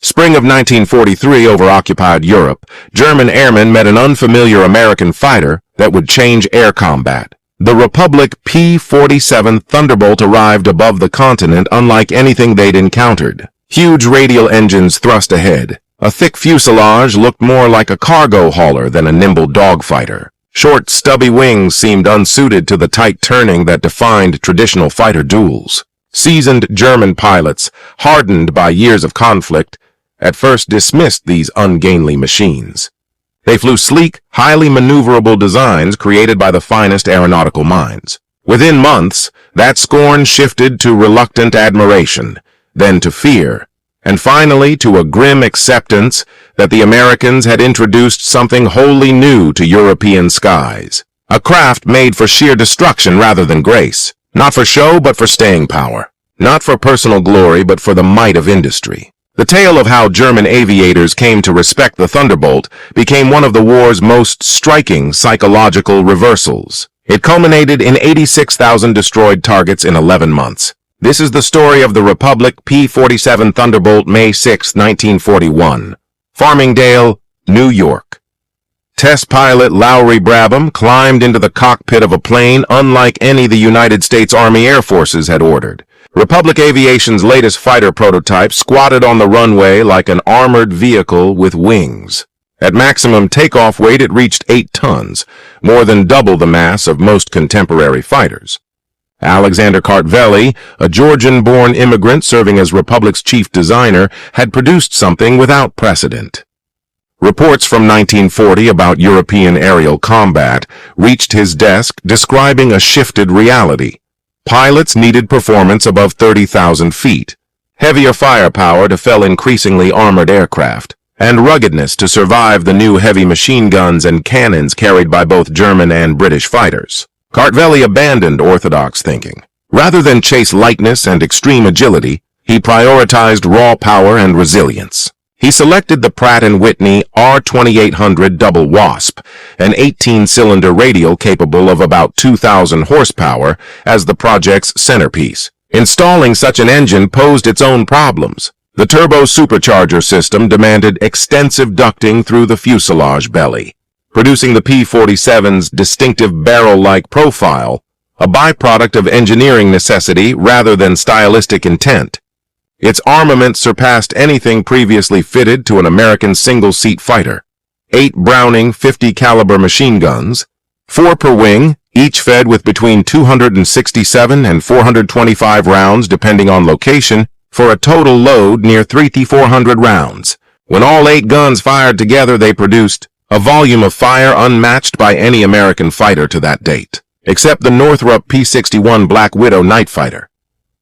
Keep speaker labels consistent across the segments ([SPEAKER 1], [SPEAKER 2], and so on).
[SPEAKER 1] Spring of 1943 over occupied Europe, German airmen met an unfamiliar American fighter that would change air combat. The Republic P-47 Thunderbolt arrived above the continent unlike anything they'd encountered. Huge radial engines thrust ahead. A thick fuselage looked more like a cargo hauler than a nimble dogfighter. Short, stubby wings seemed unsuited to the tight turning that defined traditional fighter duels. Seasoned German pilots, hardened by years of conflict, at first dismissed these ungainly machines. They flew sleek, highly maneuverable designs created by the finest aeronautical minds. Within months, that scorn shifted to reluctant admiration, then to fear, and finally to a grim acceptance that the Americans had introduced something wholly new to European skies. A craft made for sheer destruction rather than grace. Not for show, but for staying power. Not for personal glory, but for the might of industry. The tale of how German aviators came to respect the Thunderbolt became one of the war's most striking psychological reversals. It culminated in 86,000 destroyed targets in 11 months. This is the story of the Republic P-47 Thunderbolt, May 6, 1941. Farmingdale, New York. Test pilot Lowry Brabham climbed into the cockpit of a plane unlike any the United States Army Air Forces had ordered. Republic Aviation's latest fighter prototype squatted on the runway like an armored vehicle with wings. At maximum takeoff weight, it reached 8 tons, more than double the mass of most contemporary fighters. Alexander Kartveli, a Georgian-born immigrant serving as Republic's chief designer, had produced something without precedent. Reports from 1940 about European aerial combat reached his desk describing a shifted reality. Pilots needed performance above 30,000 feet, heavier firepower to fell increasingly armored aircraft, and ruggedness to survive the new heavy machine guns and cannons carried by both German and British fighters. Kartveli abandoned orthodox thinking. Rather than chase lightness and extreme agility, he prioritized raw power and resilience. He selected the Pratt Whitney R-2800 Double Wasp, an 18-cylinder radial capable of about 2,000 horsepower, as the project's centerpiece. Installing such an engine posed its own problems. The turbo-supercharger system demanded extensive ducting through the fuselage belly, producing the P-47's distinctive barrel-like profile, a byproduct of engineering necessity rather than stylistic intent. Its armament surpassed anything previously fitted to an American single-seat fighter. 8 Browning .50 caliber machine guns, 4 per wing, each fed with between 267 and 425 rounds depending on location, for a total load near 3,400 rounds. When all 8 guns fired together, they produced a volume of fire unmatched by any American fighter to that date, except the Northrop P-61 Black Widow night fighter.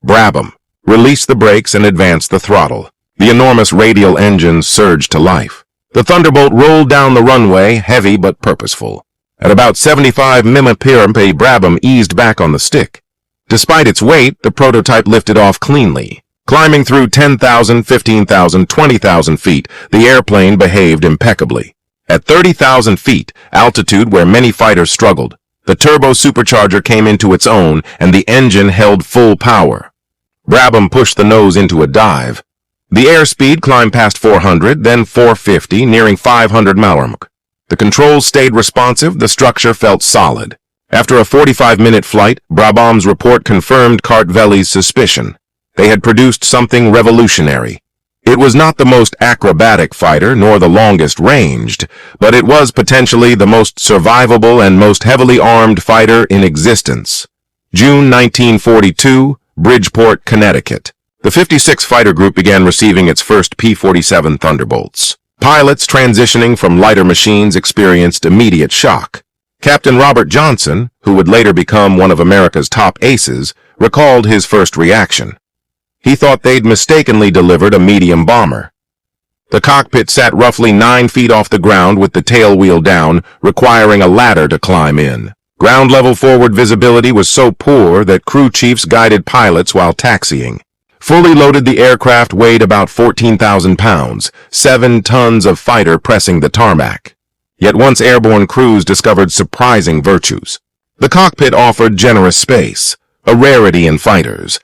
[SPEAKER 1] Brabham released the brakes and advanced the throttle. The enormous radial engines surged to life. The Thunderbolt rolled down the runway, heavy but purposeful. At about 75 mph, Brabham eased back on the stick. Despite its weight, the prototype lifted off cleanly. Climbing through 10,000, 15,000, 20,000 feet, the airplane behaved impeccably. At 30,000 feet, altitude where many fighters struggled, the turbo-supercharger came into its own and the engine held full power. Brabham pushed the nose into a dive. The airspeed climbed past 400, then 450, nearing 500 mph. The controls stayed responsive, the structure felt solid. After a 45-minute flight, Brabham's report confirmed Kartveli's suspicion. They had produced something revolutionary. It was not the most acrobatic fighter, nor the longest ranged, but it was potentially the most survivable and most heavily armed fighter in existence. June 1942, Bridgeport, Connecticut. The 56th Fighter Group began receiving its first P-47 Thunderbolts. Pilots transitioning from lighter machines experienced immediate shock. Captain Robert Johnson, who would later become one of America's top aces, recalled his first reaction. He thought they'd mistakenly delivered a medium bomber. The cockpit sat roughly 9 feet off the ground with the tail wheel down, requiring a ladder to climb in. Ground-level forward visibility was so poor that crew chiefs guided pilots while taxiing. Fully loaded, the aircraft weighed about 14,000 pounds, 7 tons of fighter pressing the tarmac. Yet once airborne crews discovered surprising virtues. The cockpit offered generous space, a rarity in fighters.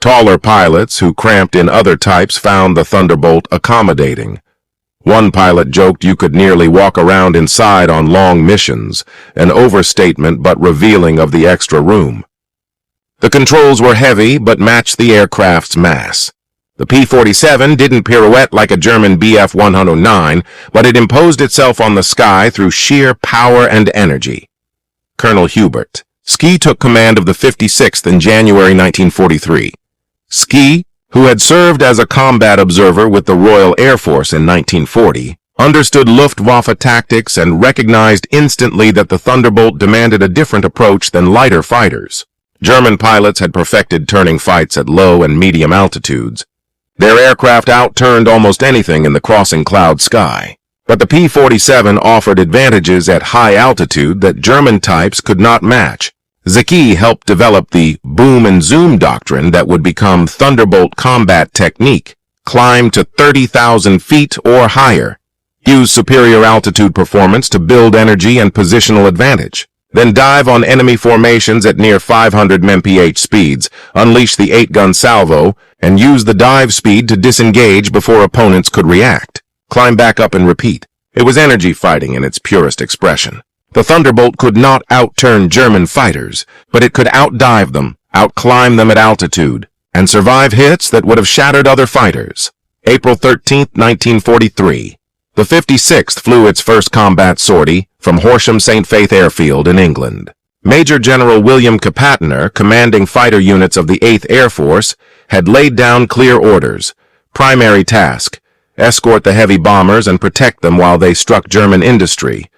[SPEAKER 1] Taller pilots who cramped in other types found the Thunderbolt accommodating. One pilot joked you could nearly walk around inside on long missions, an overstatement but revealing of the extra room. The controls were heavy but matched the aircraft's mass. The P-47 didn't pirouette like a German Bf-109, but it imposed itself on the sky through sheer power and energy. Colonel Hubert Ski took command of the 56th in January 1943. Ski, who had served as a combat observer with the Royal Air Force in 1940, understood Luftwaffe tactics and recognized instantly that the Thunderbolt demanded a different approach than lighter fighters. German pilots had perfected turning fights at low and medium altitudes. Their aircraft outturned almost anything in the crossing cloud sky. But the P-47 offered advantages at high altitude that German types could not match. Zeki helped develop the boom and zoom doctrine that would become Thunderbolt combat technique. Climb to 30,000 feet or higher. Use superior altitude performance to build energy and positional advantage. Then dive on enemy formations at near 500 mph speeds, unleash the 8-gun salvo, and use the dive speed to disengage before opponents could react. Climb back up and repeat. It was energy fighting in its purest expression. The Thunderbolt could not outturn German fighters, but it could outdive them, outclimb them at altitude, and survive hits that would have shattered other fighters. April 13, 1943. The 56th flew its first combat sortie from Horsham St. Faith Airfield in England. Major General William Kapatner, commanding fighter units of the 8th Air Force, had laid down clear orders. Primary task: escort the heavy bombers and protect them while they struck German industry.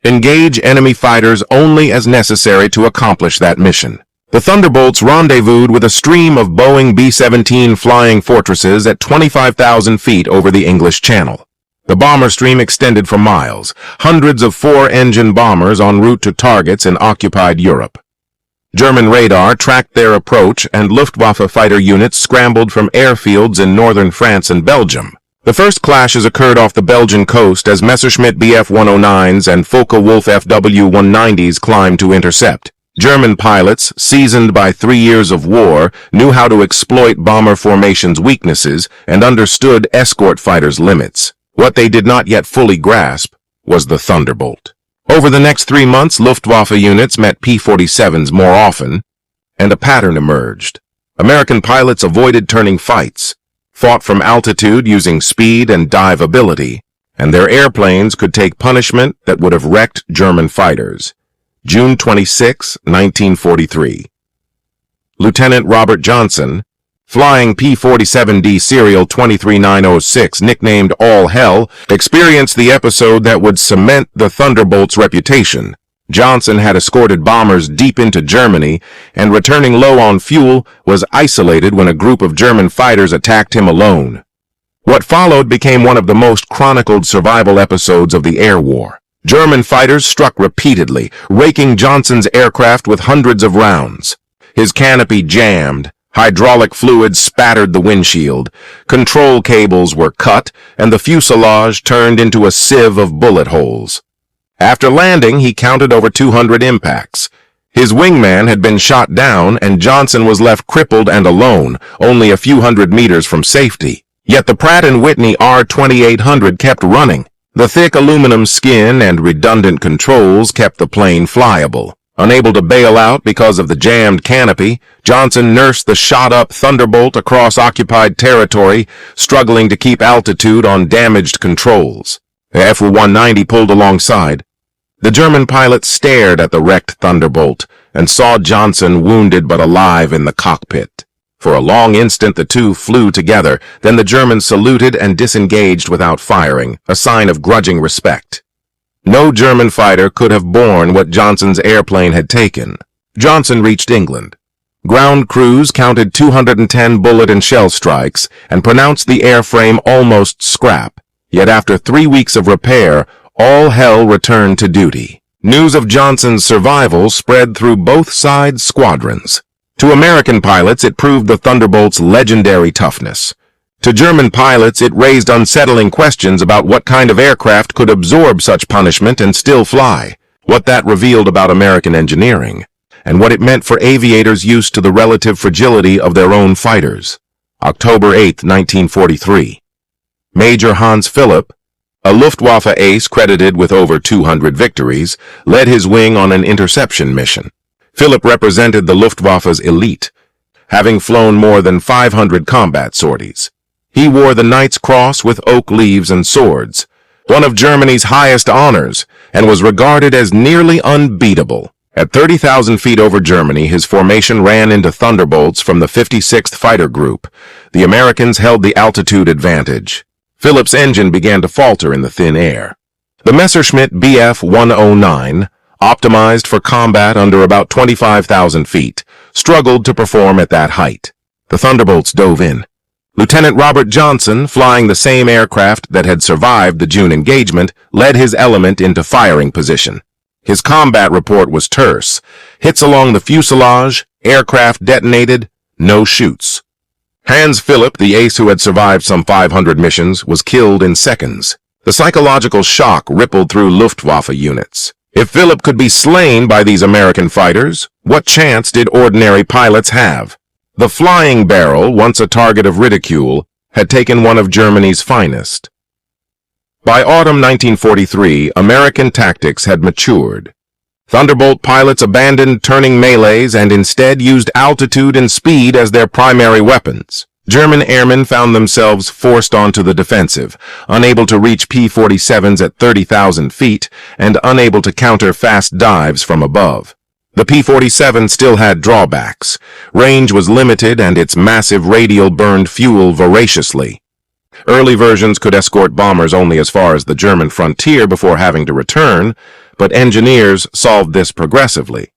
[SPEAKER 1] Engage enemy fighters only as necessary to accomplish that mission. The Thunderbolts rendezvoused with a stream of Boeing B-17 flying fortresses at 25,000 feet over the English Channel. The bomber stream extended for miles, hundreds of 4-engine bombers en route to targets in occupied Europe. German radar tracked their approach and Luftwaffe fighter units scrambled from airfields in northern France and Belgium. The first clashes occurred off the Belgian coast as Messerschmitt Bf-109s and Focke-Wulf Fw-190s climbed to intercept. German pilots, seasoned by 3 years of war, knew how to exploit bomber formations' weaknesses and understood escort fighters' limits. What they did not yet fully grasp was the Thunderbolt. Over the next 3 months, Luftwaffe units met P-47s more often, and a pattern emerged. American pilots avoided turning fights, fought from altitude using speed and dive ability, and their airplanes could take punishment that would have wrecked German fighters. June 26, 1943. Lieutenant Robert Johnson, flying P-47D Serial 23906, nicknamed All Hell, experienced the episode that would cement the Thunderbolt's reputation. Johnson had escorted bombers deep into Germany, and returning low on fuel, was isolated when a group of German fighters attacked him alone. What followed became one of the most chronicled survival episodes of the air war. German fighters struck repeatedly, raking Johnson's aircraft with hundreds of rounds. His canopy jammed, hydraulic fluid spattered the windshield, control cables were cut, and the fuselage turned into a sieve of bullet holes. After landing, he counted over 200 impacts. His wingman had been shot down, and Johnson was left crippled and alone, only a few hundred meters from safety. Yet the Pratt Whitney R-2800 kept running. The thick aluminum skin and redundant controls kept the plane flyable. Unable to bail out because of the jammed canopy, Johnson nursed the shot-up Thunderbolt across occupied territory, struggling to keep altitude on damaged controls. The F-190 pulled alongside. The German pilot stared at the wrecked Thunderbolt and saw Johnson wounded but alive in the cockpit. For a long instant the two flew together, then the Germans saluted and disengaged without firing, a sign of grudging respect. No German fighter could have borne what Johnson's airplane had taken. Johnson reached England. Ground crews counted 210 bullet and shell strikes and pronounced the airframe almost scrap. Yet after 3 weeks of repair, all hell returned to duty. News of Johnson's survival spread through both sides' squadrons. To American pilots, it proved the Thunderbolt's legendary toughness. To German pilots, it raised unsettling questions about what kind of aircraft could absorb such punishment and still fly, what that revealed about American engineering. and what it meant for aviators used to the relative fragility of their own fighters. October 8, 1943. Major Hans Philipp, a Luftwaffe ace credited with over 200 victories, led his wing on an interception mission. Philipp represented the Luftwaffe's elite, having flown more than 500 combat sorties. He wore the Knight's Cross with oak leaves and swords, one of Germany's highest honors, and was regarded as nearly unbeatable. At 30,000 feet over Germany, his formation ran into Thunderbolts from the 56th Fighter Group. The Americans held the altitude advantage. Philipp's engine began to falter in the thin air. The Messerschmitt Bf-109, optimized for combat under about 25,000 feet, struggled to perform at that height. The Thunderbolts dove in. Lieutenant Robert Johnson, flying the same aircraft that had survived the June engagement, led his element into firing position. His combat report was terse. Hits along the fuselage, aircraft detonated, no shoots. Hans Philipp, the ace who had survived some 500 missions, was killed in seconds. The psychological shock rippled through Luftwaffe units. If Philipp could be slain by these American fighters, what chance did ordinary pilots have? The flying barrel, once a target of ridicule, had taken one of Germany's finest. By autumn 1943, American tactics had matured. Thunderbolt pilots abandoned turning melees and instead used altitude and speed as their primary weapons. German airmen found themselves forced onto the defensive, unable to reach P-47s at 30,000 feet and unable to counter fast dives from above. The P-47 still had drawbacks. Range was limited and its massive radial burned fuel voraciously. Early versions could escort bombers only as far as the German frontier before having to return, but engineers solved this progressively.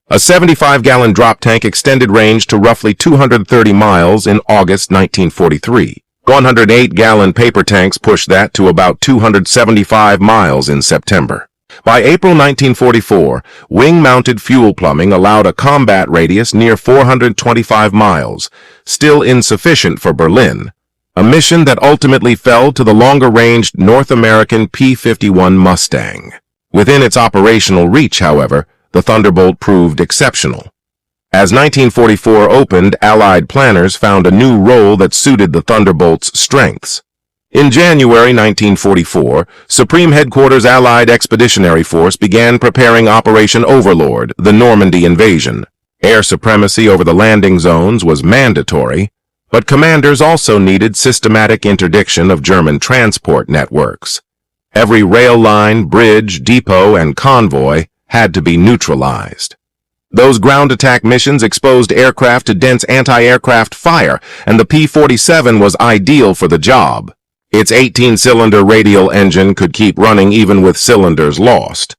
[SPEAKER 1] A 75-gallon drop tank extended range to roughly 230 miles in August 1943. 108-gallon paper tanks pushed that to about 275 miles in September. By April 1944, wing-mounted fuel plumbing allowed a combat radius near 425 miles, still insufficient for Berlin, a mission that ultimately fell to the longer-ranged North American P-51 Mustang. Within its operational reach, however, the Thunderbolt proved exceptional. As 1944 opened, Allied planners found a new role that suited the Thunderbolt's strengths. In January 1944, Supreme Headquarters Allied Expeditionary Force began preparing Operation Overlord, the Normandy invasion. Air supremacy over the landing zones was mandatory, but commanders also needed systematic interdiction of German transport networks. Every rail line, bridge, depot, and convoy had to be neutralized. Those ground attack missions exposed aircraft to dense anti-aircraft fire, and the P-47 was ideal for the job. Its 18-cylinder radial engine could keep running even with cylinders lost.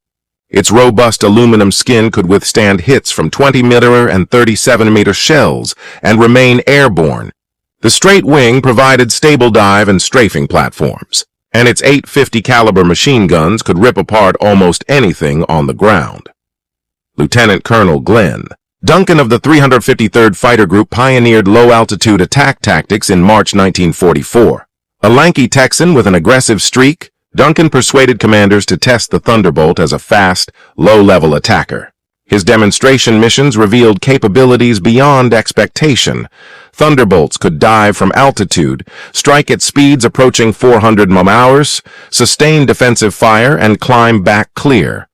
[SPEAKER 1] Its robust aluminum skin could withstand hits from 20-millimeter and 30-centimeter shells and remain airborne. The straight wing provided stable dive and strafing platforms, and its 850 caliber machine guns could rip apart almost anything on the ground. Lieutenant Colonel Glenn Duncan of the 353rd Fighter Group pioneered low-altitude attack tactics in March 1944. A lanky Texan with an aggressive streak, Duncan persuaded commanders to test the Thunderbolt as a fast, low-level attacker. His demonstration missions revealed capabilities beyond expectation. Thunderbolts could dive from altitude, strike at speeds approaching 400 mph, sustain defensive fire, and climb back clear.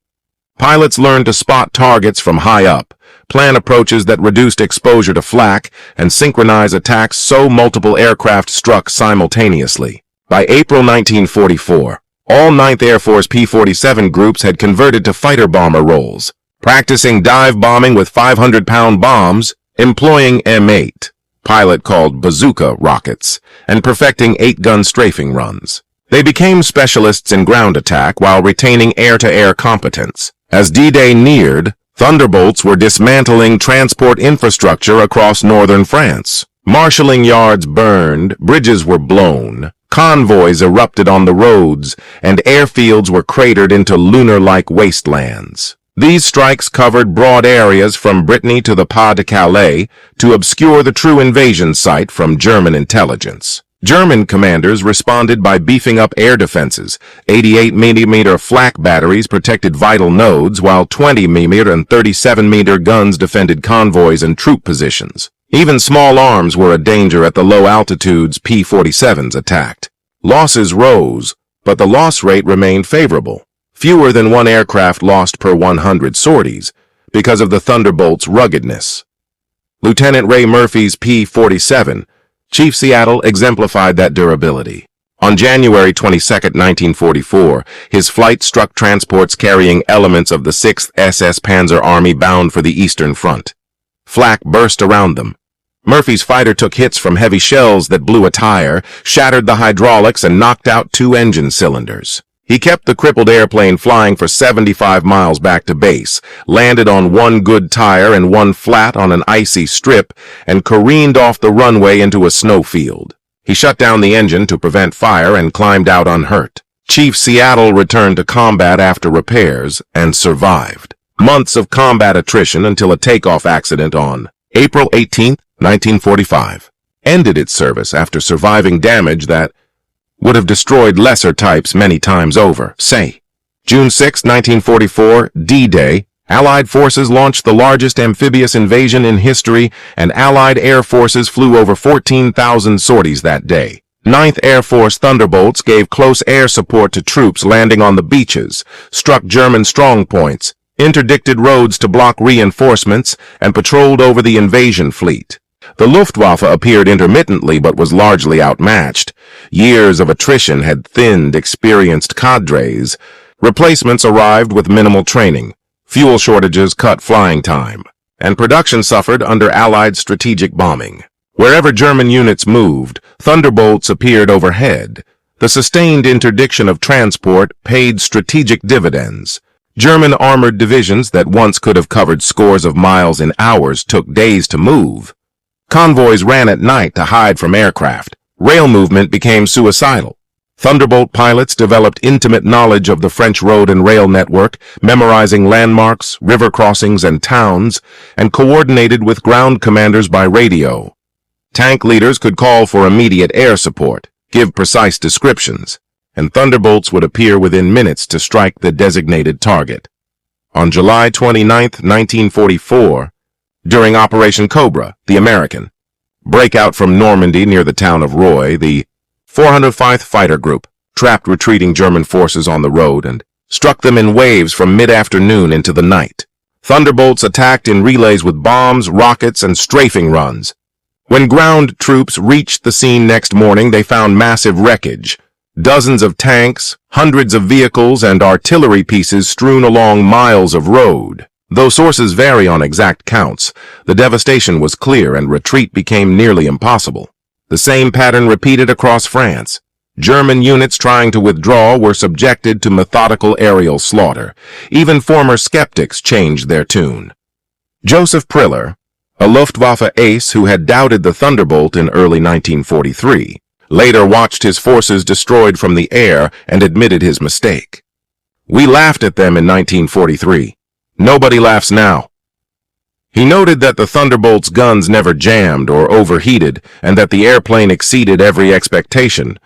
[SPEAKER 1] Pilots learned to spot targets from high up, plan approaches that reduced exposure to flak, and synchronize attacks so multiple aircraft struck simultaneously. By April 1944, all 9th Air Force P-47 groups had converted to fighter bomber roles, practicing dive bombing with 500-pound bombs, employing M8, pilot called bazooka rockets, and perfecting 8-gun strafing runs. They became specialists in ground attack while retaining air-to-air competence. As D-Day neared, Thunderbolts were dismantling transport infrastructure across northern France. Marshalling yards burned, bridges were blown, convoys erupted on the roads, and airfields were cratered into lunar-like wastelands. These strikes covered broad areas from Brittany to the Pas de Calais to obscure the true invasion site from German intelligence. German commanders responded by beefing up air defenses. 88mm flak batteries protected vital nodes, while 20mm and 37mm guns defended convoys and troop positions. Even small arms were a danger at the low altitudes P-47s attacked. Losses rose, but the loss rate remained favorable. Fewer than one aircraft lost per 100 sorties, because of the Thunderbolt's ruggedness. Lieutenant Ray Murphy's P-47, Chief Seattle, exemplified that durability. On January 22, 1944, his flight struck transports carrying elements of the 6th SS Panzer Army bound for the Eastern Front. Flak burst around them. Murphy's fighter took hits from heavy shells that blew a tire, shattered the hydraulics, and knocked out 2 engine cylinders. He kept the crippled airplane flying for 75 miles back to base, landed on 1 good tire and 1 flat on an icy strip, and careened off the runway into a snowfield. He shut down the engine to prevent fire and climbed out unhurt. Chief Seattle returned to combat after repairs and survived. Months of combat attrition until a takeoff accident on April 18, 1945, ended its service after surviving damage that would have destroyed lesser types many times over. Say, June 6, 1944, D-Day, Allied forces launched the largest amphibious invasion in history, and Allied air forces flew over 14,000 sorties that day. 9th Air Force Thunderbolts gave close air support to troops landing on the beaches, struck German strongpoints, interdicted roads to block reinforcements, and patrolled over the invasion fleet. The Luftwaffe appeared intermittently but was largely outmatched. Years of attrition had thinned experienced cadres. Replacements arrived with minimal training. Fuel shortages cut flying time, and production suffered under Allied strategic bombing. Wherever German units moved, Thunderbolts appeared overhead. The sustained interdiction of transport paid strategic dividends. German armored divisions that once could have covered scores of miles in hours took days to move. Convoys ran at night to hide from aircraft. Rail movement became suicidal. Thunderbolt pilots developed intimate knowledge of the French road and rail network, memorizing landmarks, river crossings, and towns, and coordinated with ground commanders by radio. Tank leaders could call for immediate air support, give precise descriptions, and Thunderbolts would appear within minutes to strike the designated target. On July 29, 1944, during Operation Cobra, the American breakout from Normandy near the town of Roye, the 405th Fighter Group trapped retreating German forces on the road and struck them in waves from mid-afternoon into the night. Thunderbolts attacked in relays with bombs, rockets, and strafing runs. When ground troops reached the scene next morning, they found massive wreckage. Dozens of tanks, hundreds of vehicles, and artillery pieces strewn along miles of road. Though sources vary on exact counts, the devastation was clear and retreat became nearly impossible. The same pattern repeated across France. German units trying to withdraw were subjected to methodical aerial slaughter. Even former skeptics changed their tune. Joseph Priller, a Luftwaffe ace who had doubted the Thunderbolt in early 1943, later watched his forces destroyed from the air and admitted his mistake. "We laughed at them in 1943. Nobody laughs now." He noted that the Thunderbolt's guns never jammed or overheated and that the airplane exceeded every expectation,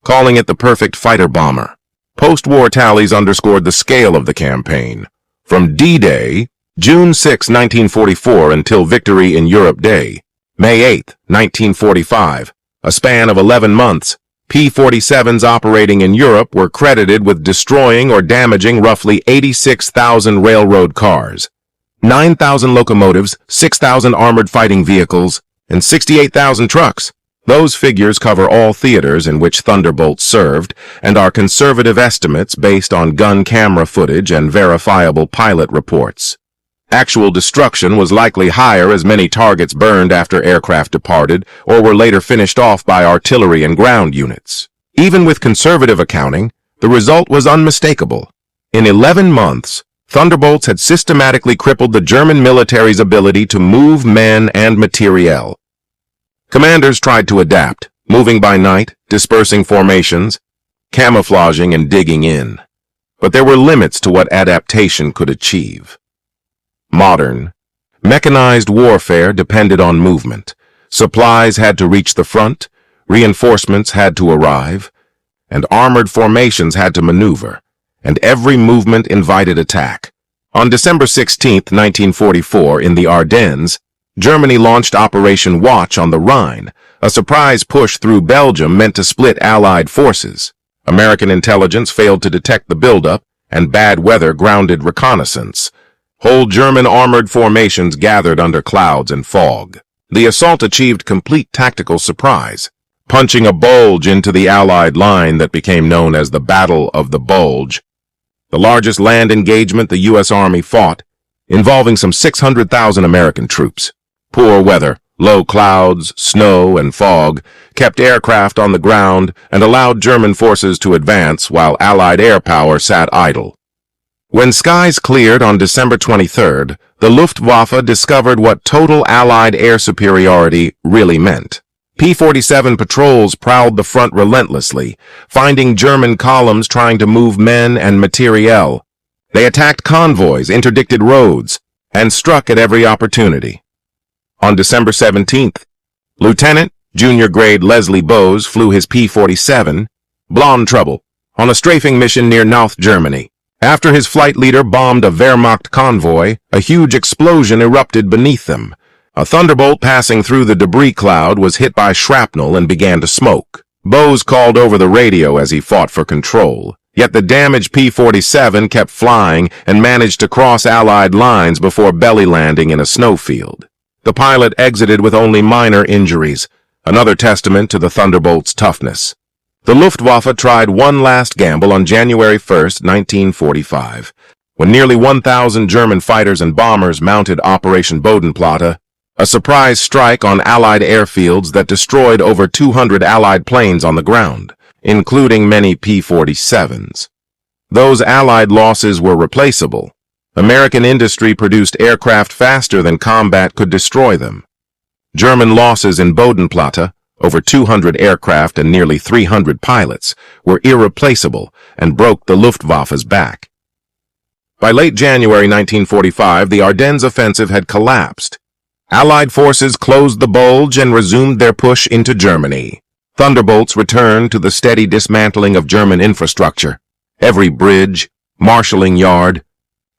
[SPEAKER 1] calling it the perfect fighter bomber. Post-war tallies underscored the scale of the campaign. From D-Day, June 6, 1944, until Victory in Europe Day, May 8, 1945, a span of 11 months, P-47s operating in Europe were credited with destroying or damaging roughly 86,000 railroad cars, 9,000 locomotives, 6,000 armored fighting vehicles, and 68,000 trucks. Those figures cover all theaters in which Thunderbolts served and are conservative estimates based on gun camera footage and verifiable pilot reports. Actual destruction was likely higher as many targets burned after aircraft departed or were later finished off by artillery and ground units. Even with conservative accounting, the result was unmistakable. In 11 months, Thunderbolts had systematically crippled the German military's ability to move men and materiel. Commanders tried to adapt, moving by night, dispersing formations, camouflaging and digging in. But there were limits to what adaptation could achieve. Modern, mechanized warfare depended on movement. Supplies had to reach the front, Reinforcements had to arrive, and armored formations had to maneuver, and every movement invited attack. On December 16, 1944, in the Ardennes, Germany launched Operation Watch on the Rhine, a surprise push through Belgium meant to split Allied forces. American intelligence failed to detect the buildup, and bad weather grounded reconnaissance. Whole German armored formations gathered under clouds and fog. The assault achieved complete tactical surprise, punching a bulge into the Allied line that became known as the Battle of the Bulge, the largest land engagement the U.S. Army fought, involving some 600,000 American troops. Poor weather, low clouds, snow, and fog kept aircraft on the ground and allowed German forces to advance while Allied air power sat idle. When skies cleared on December 23rd, the Luftwaffe discovered what total Allied air superiority really meant. P-47 patrols prowled the front relentlessly, finding German columns trying to move men and materiel. They attacked convoys, interdicted roads, and struck at every opportunity. On December 17th, Lieutenant, junior grade Leslie Bowes flew his P-47, Blonde Trouble, on a strafing mission near North Germany. After his flight leader bombed a Wehrmacht convoy, a huge explosion erupted beneath them. A Thunderbolt passing through the debris cloud was hit by shrapnel and began to smoke. Bowes called over the radio as he fought for control. Yet the damaged P-47 kept flying and managed to cross Allied lines before belly landing in a snowfield. The pilot exited with only minor injuries, another testament to the Thunderbolt's toughness. The Luftwaffe tried one last gamble on January 1, 1945, when nearly 1,000 German fighters and bombers mounted Operation Bodenplatte, a surprise strike on Allied airfields that destroyed over 200 Allied planes on the ground, including many P-47s. Those Allied losses were replaceable. American industry produced aircraft faster than combat could destroy them. German losses in Bodenplatte, over 200 aircraft and nearly 300 pilots, were irreplaceable and broke the Luftwaffe's back. By late January 1945, the Ardennes offensive had collapsed. Allied forces closed the bulge and resumed their push into Germany. Thunderbolts returned to the steady dismantling of German infrastructure. Every bridge, marshalling yard,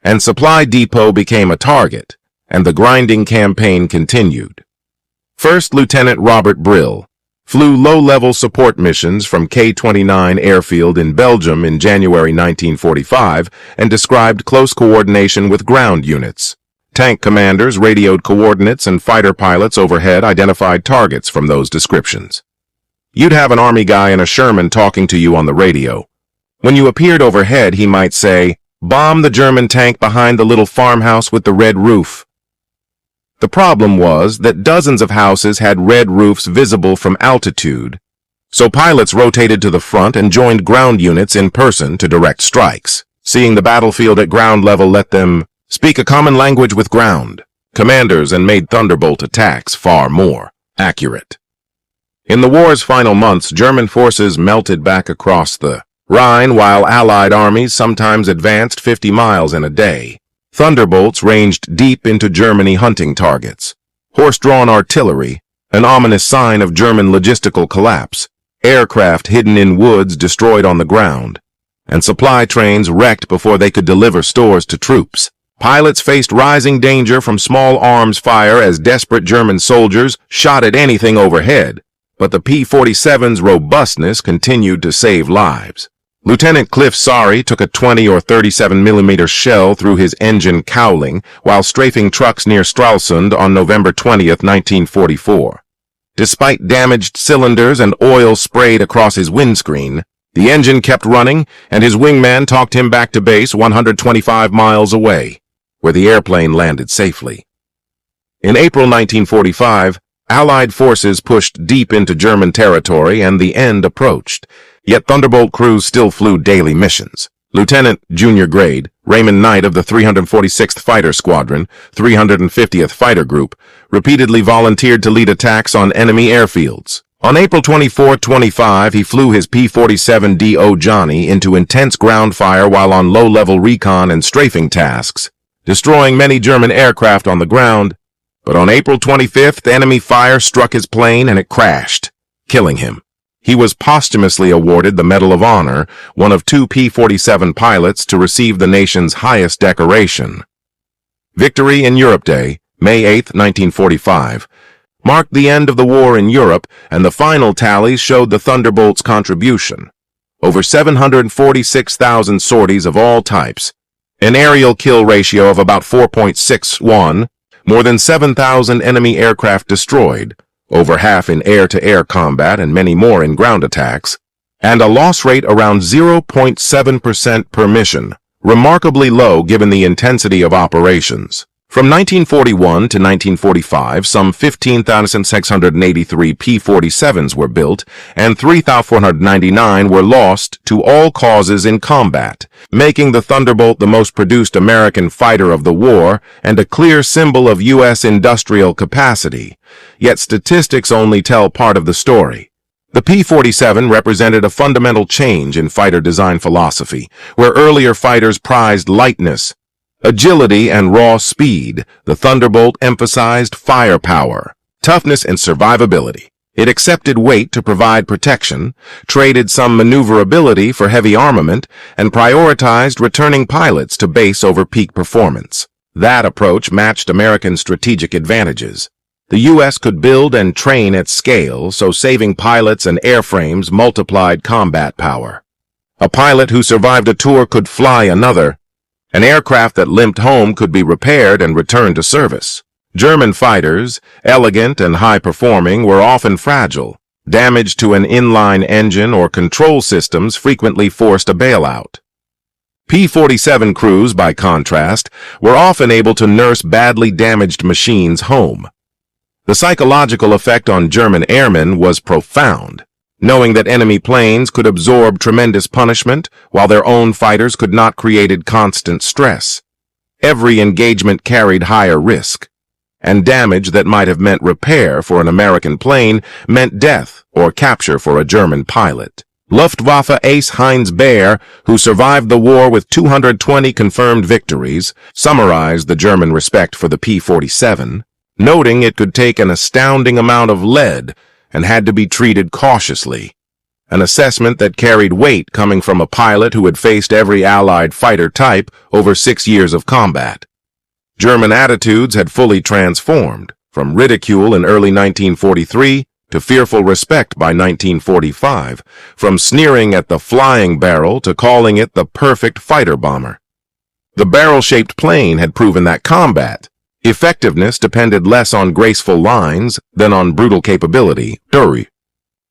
[SPEAKER 1] and supply depot became a target, and the grinding campaign continued. First Lieutenant Robert Brill flew low-level support missions from K-29 airfield in Belgium in January 1945 and described close coordination with ground units. Tank commanders radioed coordinates and fighter pilots overhead identified targets from those descriptions. You'd have an Army guy in a Sherman talking to you on the radio. When you appeared overhead, he might say, "Bomb the German tank behind the little farmhouse with the red roof." The problem was that dozens of houses had red roofs visible from altitude, so pilots rotated to the front and joined ground units in person to direct strikes. Seeing the battlefield at ground level let them speak a common language with ground commanders and made Thunderbolt attacks far more accurate. In the war's final months, German forces melted back across the Rhine while Allied armies sometimes advanced 50 miles in a day. Thunderbolts ranged deep into Germany hunting targets. Horse-drawn artillery, an ominous sign of German logistical collapse, aircraft hidden in woods destroyed on the ground, and supply trains wrecked before they could deliver stores to troops. Pilots faced rising danger from small arms fire as desperate German soldiers shot at anything overhead, but the P-47's robustness continued to save lives. Lieutenant Cliff Sorry took a 20 or 37mm shell through his engine cowling while strafing trucks near Stralsund on November 20, 1944. Despite damaged cylinders and oil sprayed across his windscreen, the engine kept running and his wingman talked him back to base 125 miles away, where the airplane landed safely. In April 1945, Allied forces pushed deep into German territory and the end approached. Yet Thunderbolt crews still flew daily missions. Lieutenant, junior grade, Raymond Knight of the 346th Fighter Squadron, 350th Fighter Group, repeatedly volunteered to lead attacks on enemy airfields. On April 24-25, he flew his P-47 D.O. Johnny into intense ground fire while on low-level recon and strafing tasks, destroying many German aircraft on the ground. But on April 25th, enemy fire struck his plane and it crashed, killing him. He was posthumously awarded the Medal of Honor, one of two P-47 pilots to receive the nation's highest decoration. Victory in Europe Day, May 8, 1945, marked the end of the war in Europe, and the final tallies showed the Thunderbolt's contribution. Over 746,000 sorties of all types, an aerial kill ratio of about 4.61, more than 7,000 enemy aircraft destroyed, over half in air-to-air combat and many more in ground attacks, and a loss rate around 0.7% per mission, remarkably low given the intensity of operations. From 1941 to 1945, some 15,683 P-47s were built, and 3,499 were lost to all causes in combat, making the Thunderbolt the most produced American fighter of the war and a clear symbol of U.S. industrial capacity. Yet statistics only tell part of the story. The P-47 represented a fundamental change in fighter design philosophy, where earlier fighters prized lightness, agility, and raw speed. The Thunderbolt emphasized firepower, toughness, and survivability. It accepted weight to provide protection, traded some maneuverability for heavy armament, and prioritized returning pilots to base over peak performance. That approach matched American strategic advantages. The U.S. could build and train at scale, so saving pilots and airframes multiplied combat power. A pilot who survived a tour could fly another. An aircraft that limped home could be repaired and returned to service. German fighters, elegant and high-performing, were often fragile. Damage to an inline engine or control systems frequently forced a bailout. P-47 crews, by contrast, were often able to nurse badly damaged machines home. The psychological effect on German airmen was profound. Knowing that enemy planes could absorb tremendous punishment while their own fighters could not, created constant stress. Every engagement carried higher risk, and damage that might have meant repair for an American plane meant death or capture for a German pilot. Luftwaffe ace Heinz Baer, who survived the war with 220 confirmed victories, summarized the German respect for the P-47, noting it could take an astounding amount of lead and had to be treated cautiously, an assessment that carried weight coming from a pilot who had faced every Allied fighter type over 6 years of combat. German attitudes had fully transformed, from ridicule in early 1943 to fearful respect by 1945, from sneering at the flying barrel to calling it the perfect fighter bomber. The barrel-shaped plane had proven that combat effectiveness depended less on graceful lines than on brutal capability. During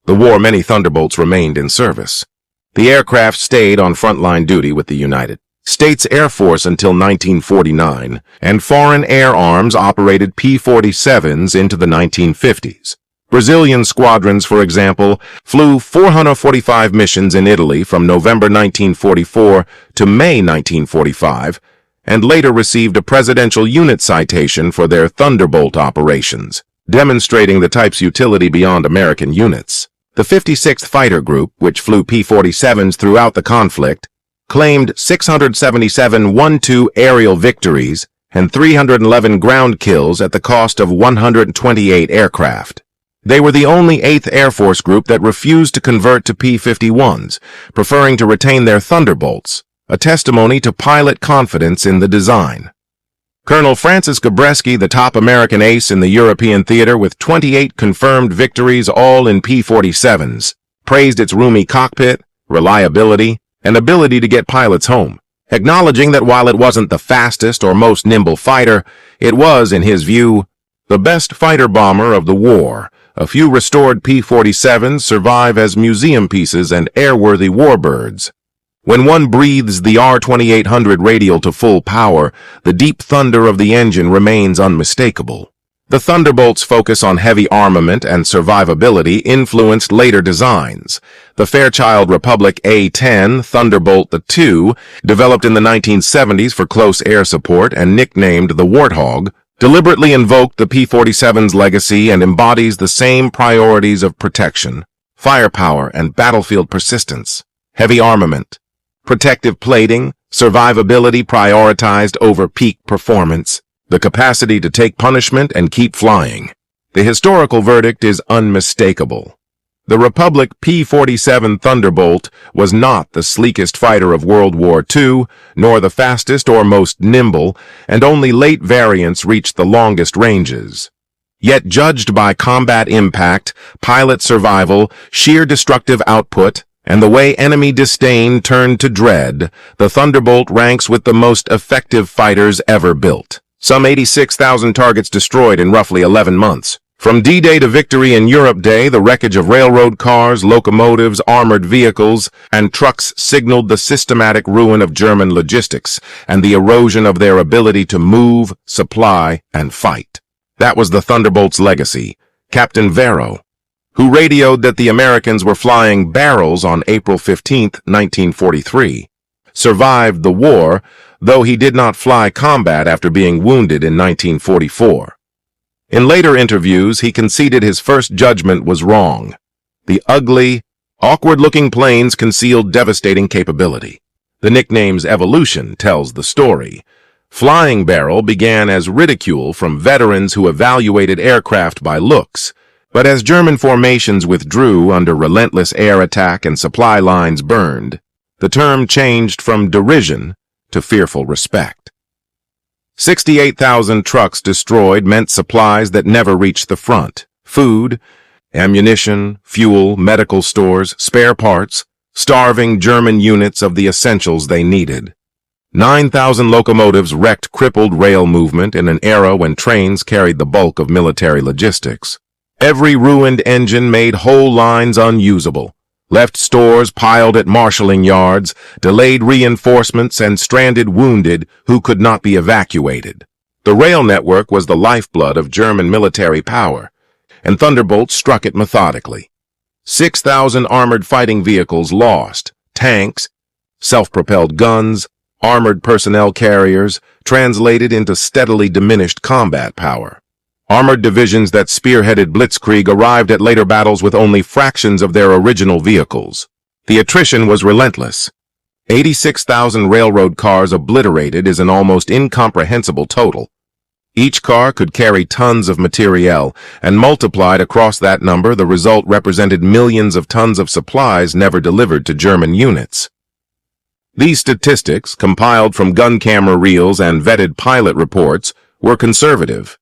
[SPEAKER 1] the war, many Thunderbolts remained in service. The aircraft stayed on frontline duty with the United States Air Force until 1949, and foreign air arms operated P-47s into the 1950s. Brazilian squadrons, for example, flew 445 missions in Italy from November 1944 to May 1945, and later received a Presidential Unit Citation for their Thunderbolt operations, demonstrating the type's utility beyond American units. The 56th Fighter Group, which flew P-47s throughout the conflict, claimed 677 war2 aerial victories and 311 ground kills at the cost of 128 aircraft. They were the only 8th Air Force group that refused to convert to P-51s, preferring to retain their Thunderbolts, a testimony to pilot confidence in the design. Colonel Francis Gabreski, the top American ace in the European theater with 28 confirmed victories all in P-47s, praised its roomy cockpit, reliability, and ability to get pilots home, acknowledging that while it wasn't the fastest or most nimble fighter, it was, in his view, the best fighter bomber of the war. A few restored P-47s survive as museum pieces and airworthy warbirds. When one breathes the R-2800 radial to full power, the deep thunder of the engine remains unmistakable. The Thunderbolt's focus on heavy armament and survivability influenced later designs. The Fairchild Republic A-10 Thunderbolt II, developed in the 1970s for close air support and nicknamed the Warthog, deliberately invoked the P-47's legacy and embodies the same priorities of protection, firepower, and battlefield persistence. Heavy armament, protective plating, survivability prioritized over peak performance, the capacity to take punishment and keep flying. The historical verdict is unmistakable. The Republic P-47 Thunderbolt was not the sleekest fighter of World War II, nor the fastest or most nimble, and only late variants reached the longest ranges. Yet judged by combat impact, pilot survival, sheer destructive output, and the way enemy disdain turned to dread, the Thunderbolt ranks with the most effective fighters ever built. Some 86,000 targets destroyed in roughly 11 months. From D-Day to Victory in Europe Day, the wreckage of railroad cars, locomotives, armored vehicles, and trucks signaled the systematic ruin of German logistics and the erosion of their ability to move, supply, and fight. That was the Thunderbolt's legacy. Captain Vero, who radioed that the Americans were flying barrels on April 15, 1943, survived the war, though he did not fly combat after being wounded in 1944. In later interviews, he conceded his first judgment was wrong. The ugly, awkward-looking planes concealed devastating capability. The nickname's evolution tells the story. Flying barrel began as ridicule from veterans who evaluated aircraft by looks, but as German formations withdrew under relentless air attack and supply lines burned, the term changed from derision to fearful respect. 68,000 trucks destroyed meant supplies that never reached the front. Food, ammunition, fuel, medical stores, spare parts, starving German units of the essentials they needed. 9,000 locomotives wrecked crippled rail movement in an era when trains carried the bulk of military logistics. Every ruined engine made whole lines unusable, left stores piled at marshalling yards, delayed reinforcements, and stranded wounded who could not be evacuated. The rail network was the lifeblood of German military power, and Thunderbolt struck it methodically. 6,000 armored fighting vehicles lost, tanks, self-propelled guns, armored personnel carriers, translated into steadily diminished combat power. Armored divisions that spearheaded Blitzkrieg arrived at later battles with only fractions of their original vehicles. The attrition was relentless. 86,000 railroad cars obliterated is an almost incomprehensible total. Each car could carry tons of materiel, and multiplied across that number, the result represented millions of tons of supplies never delivered to German units. These statistics, compiled from gun camera reels and vetted pilot reports, were conservative.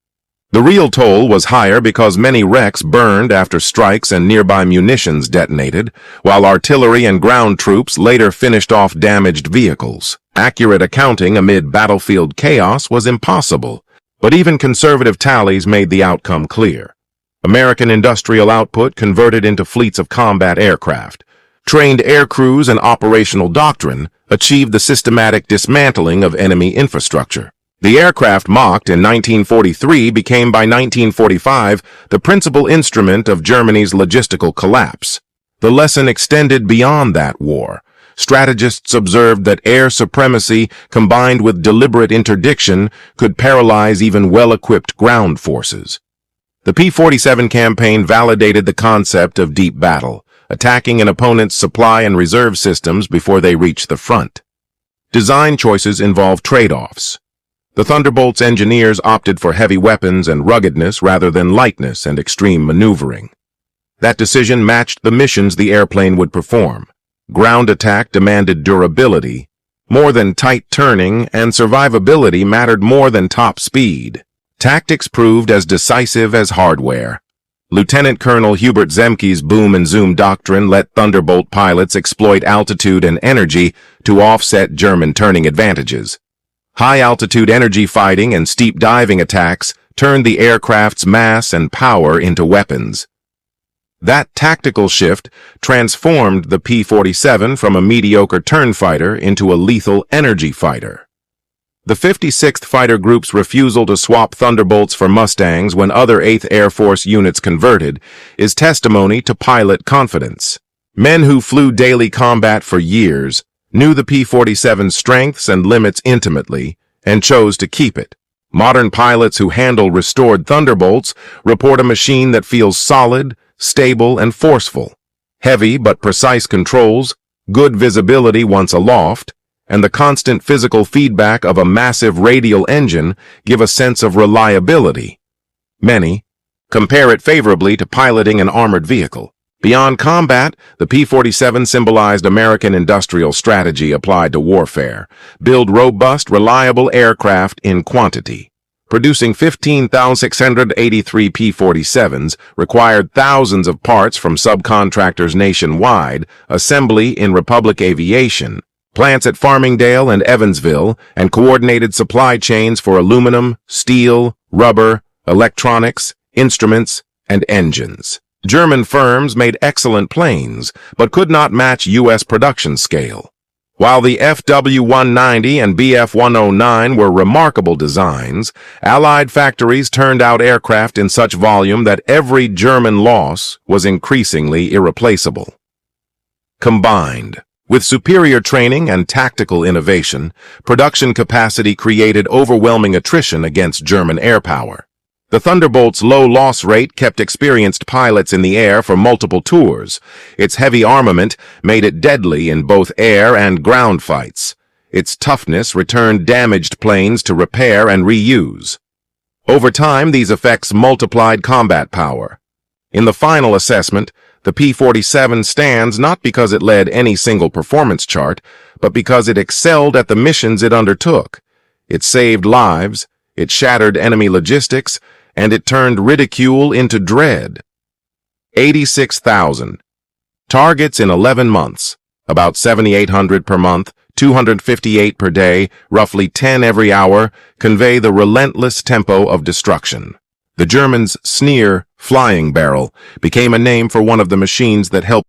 [SPEAKER 1] The real toll was higher because many wrecks burned after strikes and nearby munitions detonated, while artillery and ground troops later finished off damaged vehicles. Accurate accounting amid battlefield chaos was impossible, but even conservative tallies made the outcome clear. American industrial output converted into fleets of combat aircraft. Trained air crews and operational doctrine achieved the systematic dismantling of enemy infrastructure. The aircraft mocked in 1943 became by 1945 the principal instrument of Germany's logistical collapse. The lesson extended beyond that war. Strategists observed that air supremacy combined with deliberate interdiction could paralyze even well-equipped ground forces. The P-47 campaign validated the concept of deep battle, attacking an opponent's supply and reserve systems before they reach the front. Design choices involve trade-offs. The Thunderbolt's engineers opted for heavy weapons and ruggedness rather than lightness and extreme maneuvering. That decision matched the missions the airplane would perform. Ground attack demanded durability. More than tight turning, and survivability mattered more than top speed. Tactics proved as decisive as hardware. Lieutenant Colonel Hubert Zemke's boom and zoom doctrine let Thunderbolt pilots exploit altitude and energy to offset German turning advantages. High-altitude energy fighting and steep diving attacks turned the aircraft's mass and power into weapons. That tactical shift transformed the P-47 from a mediocre turn fighter into a lethal energy fighter. The 56th Fighter Group's refusal to swap Thunderbolts for Mustangs when other 8th Air Force units converted is testimony to pilot confidence. Men who flew daily combat for years knew the P-47's strengths and limits intimately and chose to keep it. Modern pilots who handle restored Thunderbolts report a machine that feels solid, stable, and forceful. Heavy but precise controls, good visibility once aloft, and the constant physical feedback of a massive radial engine give a sense of reliability. Many compare it favorably to piloting an armored vehicle. Beyond combat, the P-47 symbolized American industrial strategy applied to warfare. Build robust, reliable aircraft in quantity. Producing 15,683 P-47s required thousands of parts from subcontractors nationwide, assembly in Republic Aviation, plants at Farmingdale and Evansville, and coordinated supply chains for aluminum, steel, rubber, electronics, instruments, and engines. German firms made excellent planes, but could not match U.S. production scale. While the FW-190 and BF-109 were remarkable designs, Allied factories turned out aircraft in such volume that every German loss was increasingly irreplaceable. Combined with superior training and tactical innovation, production capacity created overwhelming attrition against German air power. The Thunderbolt's low loss rate kept experienced pilots in the air for multiple tours. Its heavy armament made it deadly in both air and ground fights. Its toughness returned damaged planes to repair and reuse. Over time, these effects multiplied combat power. In the final assessment, the P-47 stands not because it led any single performance chart, but because it excelled at the missions it undertook. It saved lives, it shattered enemy logistics, and it turned ridicule into dread. 86,000. Targets in 11 months, about 7,800 per month, 258 per day, roughly 10 every hour, convey the relentless tempo of destruction. The Germans' sneer, flying barrel, became a name for one of the machines that helped